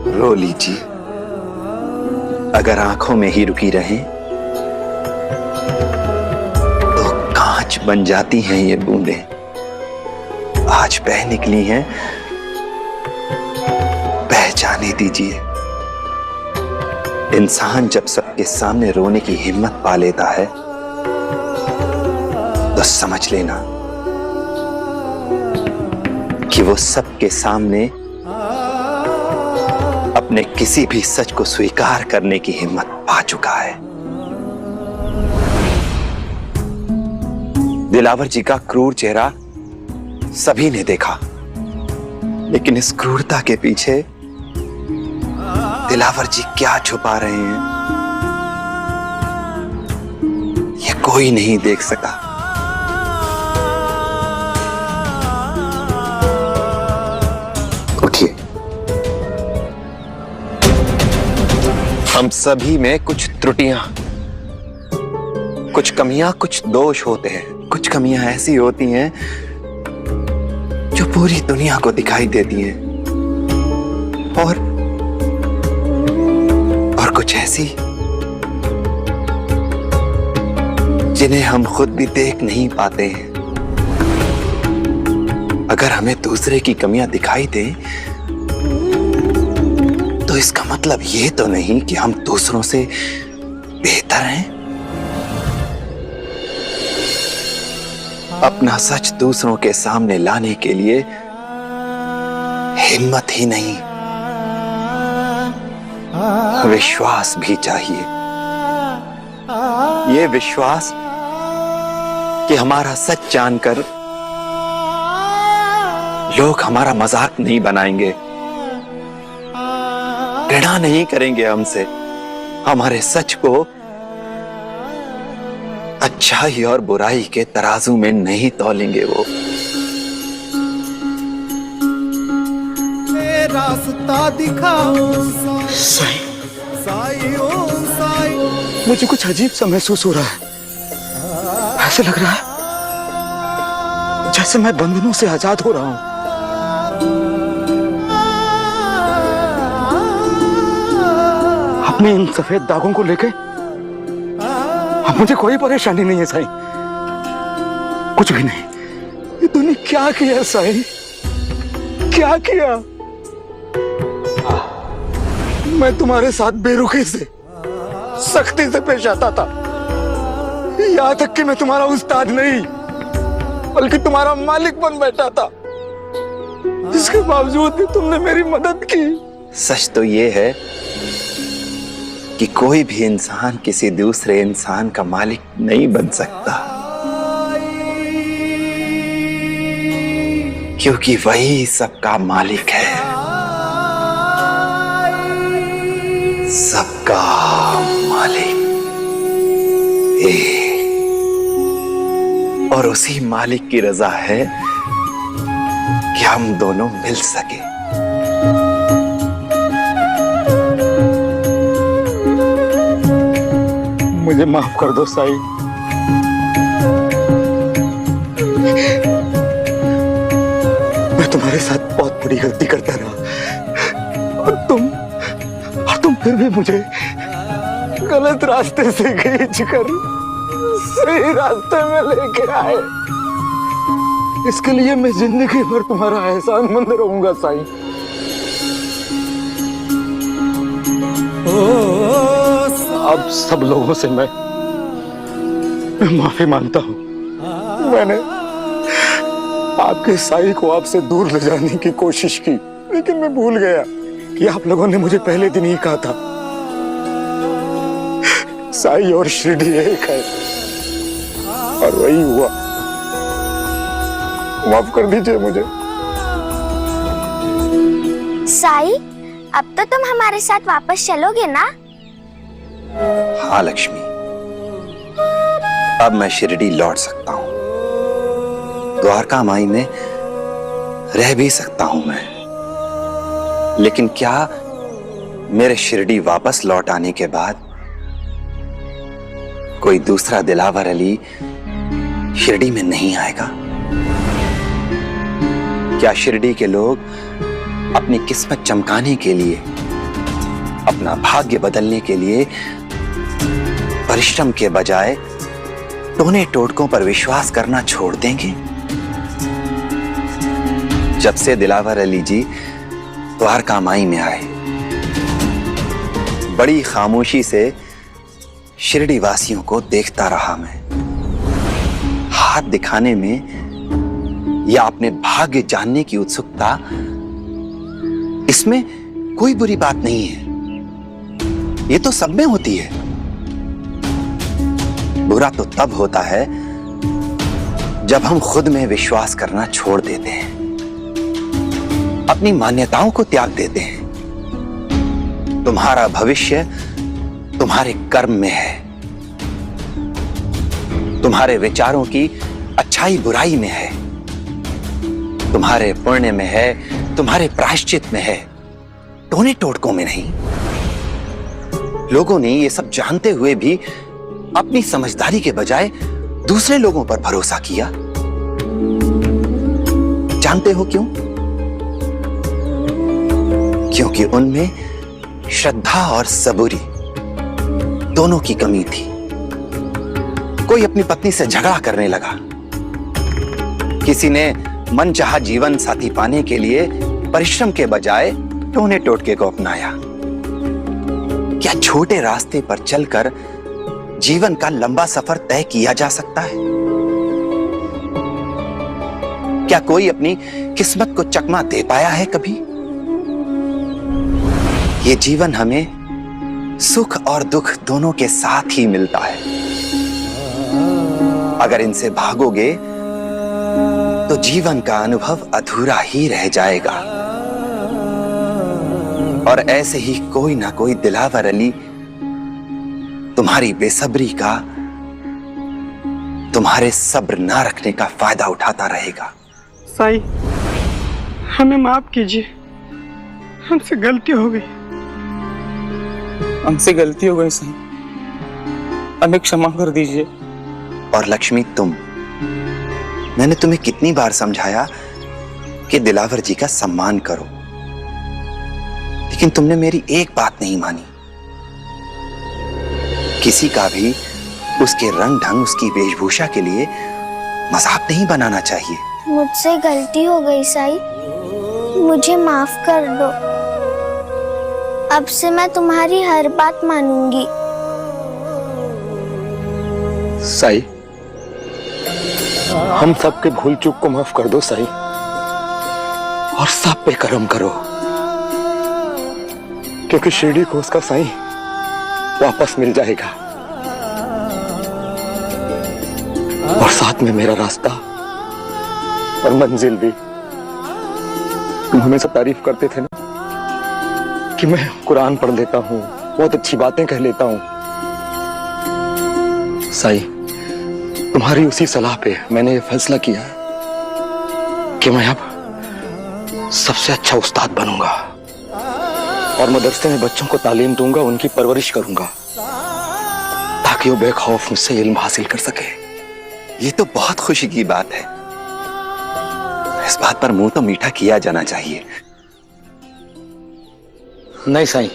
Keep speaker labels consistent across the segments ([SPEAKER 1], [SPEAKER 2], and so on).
[SPEAKER 1] रो लीजिए, अगर आंखों में ही रुकी रहें तो कांच बन जाती हैं ये बूंदें। आज बह निकली हैं, बह जाने दीजिए। इंसान जब सबके सामने रोने की हिम्मत पा लेता है तो समझ लेना कि वो सबके सामने अपने किसी भी सच को स्वीकार करने की हिम्मत पा चुका है। दिलावर जी का क्रूर चेहरा सभी ने देखा, लेकिन इस क्रूरता के पीछे दिलावर जी क्या छुपा रहे हैं ये कोई नहीं देख सका। उठिए, हम सभी में कुछ त्रुटियां, कुछ कमियां, कुछ दोष होते हैं। कुछ कमियां ऐसी होती हैं जो पूरी दुनिया को दिखाई देती हैं, और कुछ ऐसी जिन्हें हम खुद भी देख नहीं पाते हैं। अगर हमें दूसरे की कमियां दिखाई दे तो इसका मतलब ये तो नहीं कि हम दूसरों से बेहतर हैं। अपना सच दूसरों के सामने लाने के लिए हिम्मत ही नहीं, विश्वास भी चाहिए। ये विश्वास कि हमारा सच जानकर लोग हमारा मजाक नहीं बनाएंगे, घृणा नहीं करेंगे हमसे, हमारे सच को अच्छाई और बुराई के तराजू में नहीं तौलेंगे वो।
[SPEAKER 2] रास्ता दिखाओ
[SPEAKER 3] साईं,
[SPEAKER 2] साईं ओ साईं।
[SPEAKER 3] मुझे कुछ अजीब सा महसूस हो रहा है। ऐसे लग रहा है जैसे मैं बंधनों से आजाद हो रहा हूं। अपने इन सफेद दागों को लेके अब मुझे कोई परेशानी नहीं है साईं, कुछ भी नहीं। ये तूने क्या किया साईं, क्या किया? मैं तुम्हारे साथ बेरुखी से, सख्ती से पेश आता था, यहां तक कि मैं तुम्हारा उस्ताद नहीं बल्कि तुम्हारा मालिक बन बैठा था। इसके बावजूद भी तुमने मेरी मदद की।
[SPEAKER 1] सच तो ये है कि कोई भी इंसान किसी दूसरे इंसान का मालिक नहीं बन सकता, क्योंकि वही सबका मालिक है, सबका मालिक एक। और उसी मालिक की रजा है कि हम दोनों मिल सके।
[SPEAKER 3] मुझे माफ कर दो साईं, मैं तुम्हारे साथ बहुत बड़ी गलती करता रहा, और तुम फिर भी मुझे गलत रास्ते से खींच कर सही रास्ते में लेके आए। इसके लिए मैं जिंदगी भर तुम्हारा एहसानमंद रहूंगा साईं। अब सब लोगों से मैं माफी मांगता हूं। मैंने आपके साईं को आपसे दूर ले जाने की कोशिश की, लेकिन मैं भूल गया कि आप लोगों ने मुझे पहले दिन ही कहा था साईं और शिरडी एक है, और वही हुआ। माफ कर दीजिए मुझे।
[SPEAKER 4] साईं, अब तो तुम हमारे साथ वापस चलोगे ना?
[SPEAKER 1] हाँ लक्ष्मी, अब मैं शिरडी लौट सकता हूँ, द्वारका माई में रह भी सकता हूं मैं। लेकिन क्या मेरे शिरडी वापस लौट आने के बाद कोई दूसरा दिलावर अली शिरडी में नहीं आएगा? क्या शिरडी के लोग अपनी किस्मत चमकाने के लिए अपना भाग्य बदलने के लिए परिश्रम के बजाय टोने टोटकों पर विश्वास करना छोड़ देंगे? जब से दिलावर अली जी द्वारका माई में आए, बड़ी खामोशी से शिरडी वासियों को देखता रहा मैं। हाथ दिखाने में या अपने भाग्य जानने की उत्सुकता, इसमें कोई बुरी बात नहीं है। ये तो सब में होती है। बुरा तो तब होता है जब हम खुद में विश्वास करना छोड़ देते हैं, अपनी मान्यताओं को त्याग देते हैं। तुम्हारा भविष्य तुम्हारे कर्म में है, तुम्हारे विचारों की अच्छाई बुराई में है, तुम्हारे पुण्य में है, तुम्हारे प्रायश्चित में है, टोने टोटकों में नहीं। लोगों ने ये सब जानते हुए भी अपनी समझदारी के बजाय दूसरे लोगों पर भरोसा किया। जानते हो क्यों? क्योंकि उनमें श्रद्धा और सबूरी दोनों की कमी थी। कोई अपनी पत्नी से झगड़ा करने लगा, किसी ने मनचाहा जीवन साथी पाने के लिए परिश्रम के बजाय टोने टोटके को अपनाया। क्या छोटे रास्ते पर चलकर जीवन का लंबा सफर तय किया जा सकता है? क्या कोई अपनी किस्मत को चकमा दे पाया है कभी? ये जीवन हमें सुख और दुख दोनों के साथ ही मिलता है। अगर इनसे भागोगे तो जीवन का अनुभव अधूरा ही रह जाएगा। और ऐसे ही कोई ना कोई दिलावर अली तुम्हारी बेसब्री का, तुम्हारे सब्र ना रखने का फायदा उठाता रहेगा।
[SPEAKER 5] साईं, हमें माफ कीजिए, हमसे गलती हो गई। हमसे गलती हो गई साईं, हमें क्षमा कर दीजिए।
[SPEAKER 1] और लक्ष्मी, मैंने तुम्हें कितनी बार समझाया कि दिलावर जी का सम्मान करो, लेकिन तुमने मेरी एक बात नहीं मानी। किसी का भी उसके रंग ढंग, उसकी वेशभूषा के लिए मजाक नहीं बनाना चाहिए।
[SPEAKER 4] मुझसे गलती हो गई साईं, मुझे माफ कर दो। अब से मैं तुम्हारी हर बात मानूंगी।
[SPEAKER 3] साईं, हम सबके भूल चूक को माफ कर दो साईं, और सब पे करम करो, क्योंकि शिरडी को उसका साईं वापस मिल जाएगा, और साथ में मेरा रास्ता और मंजिल भी। तुम हमेशा तारीफ करते थे ना कि मैं कुरान पढ़ लेता हूँ, बहुत अच्छी बातें कह लेता हूँ। साईं, तुम्हारी उसी सलाह पे मैंने ये फैसला किया कि मैं अब सबसे अच्छा उस्ताद बनूंगा और मदरसे में बच्चों को तालीम दूंगा, उनकी परवरिश करूंगा, ताकि वो बेखौफ मुझसे इल्म हासिल कर सके।
[SPEAKER 1] ये तो बहुत खुशी की बात है। इस बात पर मुंह तो मीठा किया जाना चाहिए।
[SPEAKER 3] नहीं साईं,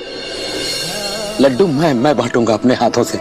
[SPEAKER 3] लड्डू मैं बांटूंगा अपने हाथों से।